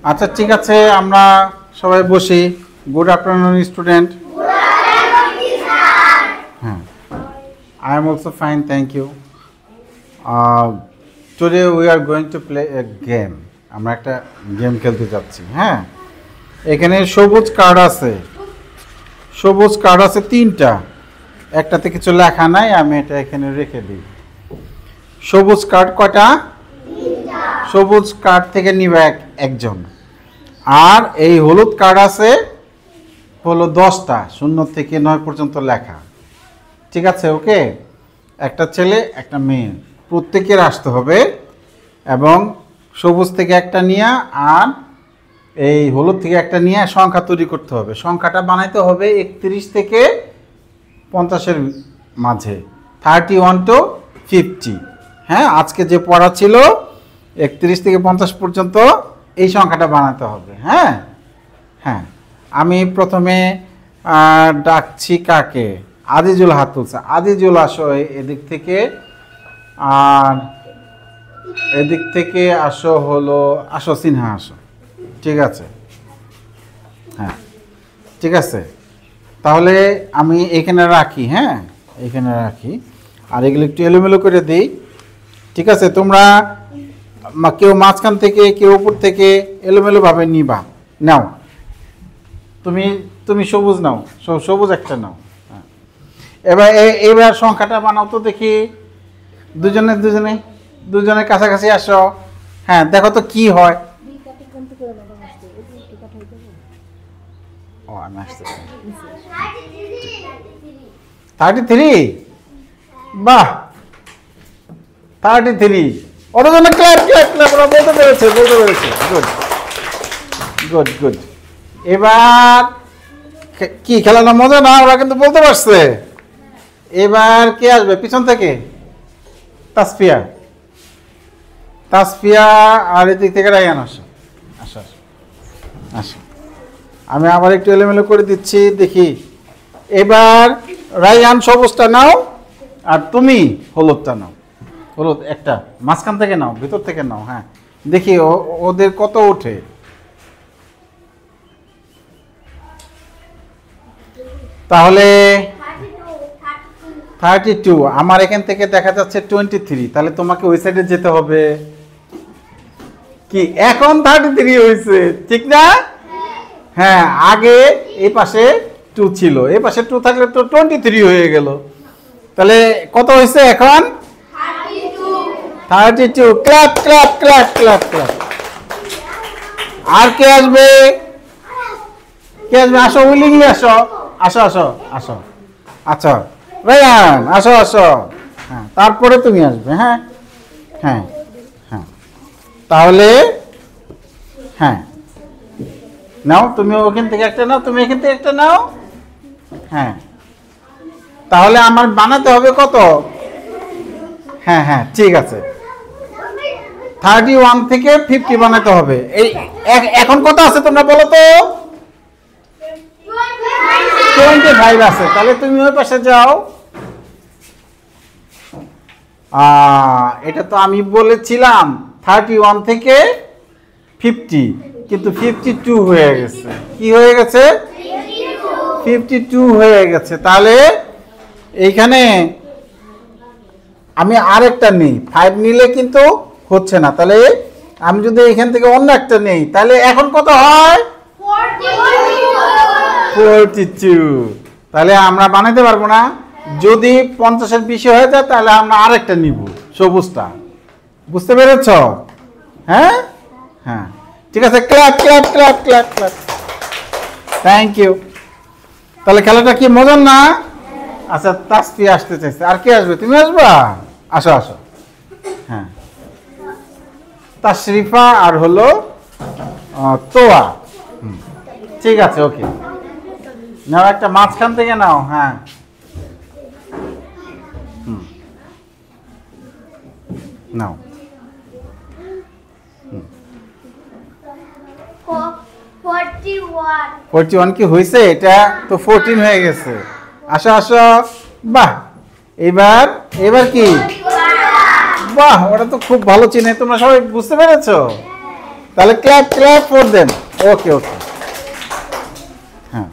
আচ্ছা ঠিক আছে, আমরা সবাই বসি। Good afternoon student. হ্যাঁ, I am also fine, thank you. Today we are going to play a game. আমরা একটা গেম খেলতে যাচ্ছি। হ্যাঁ, এখানে সবুজ কার্ড আছে, সবুজ কার্ড আছে 3টা। একটাতে কিছু লেখা নাই, আমি এটা এখানে রেখে দিই। সবুজ কার্ড কয়টা? 3টা। সবুজ কার্ড থেকে নিবে একজন। আর এই হলুদ কার্ড আছে হলো 10টা, 0 থেকে 9 পর্যন্ত লেখা। ঠিক আছে, ওকে। একটা ছেলে একটা মেয়ে, প্রত্যেকের আসতে হবে এবং সবুজ থেকে একটা নিয়ে আর এই হলুদ থেকে একটা নিয়ে সংখ্যা তৈরি করতে হবে। সংখ্যাটা বানাইতে হবে 31 থেকে 50-এর মাঝে, 31 to 50। হ্যাঁ, আজকে যে পড়া ছিল 31 থেকে 50 পর্যন্ত এই সংখ্যাটা বানাতে হবে। হ্যাঁ হ্যাঁ, আমি প্রথমে ডাকছি কাকে? আজিজুল হাত তুলছে। আজিজুল আসো এদিক থেকে, আর এদিক থেকে আসো হলো, আসো সিনহা আসো। ঠিক আছে, হ্যাঁ ঠিক আছে। তাহলে আমি এখানে রাখি, হ্যাঁ এখানে রাখি, আর এগুলো একটু এলোমেলো করে দিই। ঠিক আছে, তোমরা কেউ মাঝখান থেকে কেউ উপর থেকে এলোমেলোভাবে নিবা। নাও, তুমি সবুজ নাও, সবুজ একটা নাও। এবার সংখ্যাটা বানাও তো দেখি। দুজনে কাছাকাছি আসো। হ্যাঁ, দেখো তো কি হয়। ও আমি আসতেছি। 33, বাহ 33। ওদের জন্য ক্ল্যাপ ক্ল্যাপ ক্ল্যাপ। ওরা বলতে পেরেছে। Good good good. এবার কি খেলাটা মজা না? ওরা কিন্তু বলতে পারছে। এবার কে আসবে পিছন থেকে? তাসফিয়া আর এদিক থেকে রায়ান আসো। আসো আসো। আমি আবার একটু এলোমেলো করে দিচ্ছি, দেখি। এবার রায়ান সবুজটা নাও আর তুমি হলুদটা নাও। হলুদ একটা মাঝখান থেকে নাও, ভিতর থেকে নাও। হ্যাঁ, দেখি ওদের কত ওঠে। তাহলে 32, আমার এখান থেকে দেখা যাচ্ছে 23। তাহলে তোমাকে ওই সাইডে যেতে হবে। কি এখন 33 হয়েছে, ঠিক না? হ্যাঁ, আগে এই পাশে 2 ছিল, এই পাশে 2 থাকলে তো 23 হয়ে গেল। তাহলে কত হয়েছে এখন? 32। Clap clap clap clap clap. আর কে আসবে? আসো, উইলিংলি আসো। আসো আসো আসো। আচ্ছা রায়ান আসো আসো। হ্যাঁ, তারপরে তুমি আসবে। হ্যাঁ হ্যাঁ হ্যাঁ। তাহলে হ্যাঁ নাও, তুমি ওখান থেকে একটা নাও, তুমি এখান থেকে একটা নাও। হ্যাঁ, তাহলে আমার বানাতে হবে কত? হ্যাঁ হ্যাঁ ঠিক আছে, 31 থেকে 50 বানাতে হবে। এই এখন কত আছে তোমরা বলো তো? 25 আছে। তাহলে তুমি ওই পাশে যাও। এটা তো আমি বলেছিলাম 31 থেকে 50, কিন্তু 52 হয়ে গেছে। কি হয়ে গেছে? 52 হয়ে গেছে। তাহলে এইখানে আমি আরেকটা নেই, 5 নিলে কিন্তু হচ্ছে না। তাহলে আমি যদি এখান থেকে অন্য একটা নেই, তাহলে এখন কত হয়? 42। তাহলে আমরা বানাতে পারবো না। যদি 50-এর বেশি হয়ে যায় তাহলে আমরা আরেকটা নিব, সবুজটা। বুঝতে পেরেছ? হ্যাঁ হ্যাঁ ঠিক আছে। Clap clap clap clap clap. Thank you. তাহলে খেলাটা কি মজার না? আচ্ছা, তাসফিয়া আসতে চাইছে। আর কে আসবে? তুমি আসবা? আসো আসো। হ্যাঁ, তাশরিফা আর হলো তোয়া। ঠিক আছে, ওকে। নাও একটা মাঝখান থেকে নাও। হ্যাঁ নাও। 41 কি হয়েছে? এটা তো 14 হয়ে গেছে। আসো আসো। বাহ, এবার কি? বাহ, ওটা তো খুব ভালো চিনে। তোমরা সবাই বুঝতে পেরেছো? তাহলে ক্ল্যাপ ক্ল্যাপ ফর দেম। ওকে ওকে, হ্যাঁ।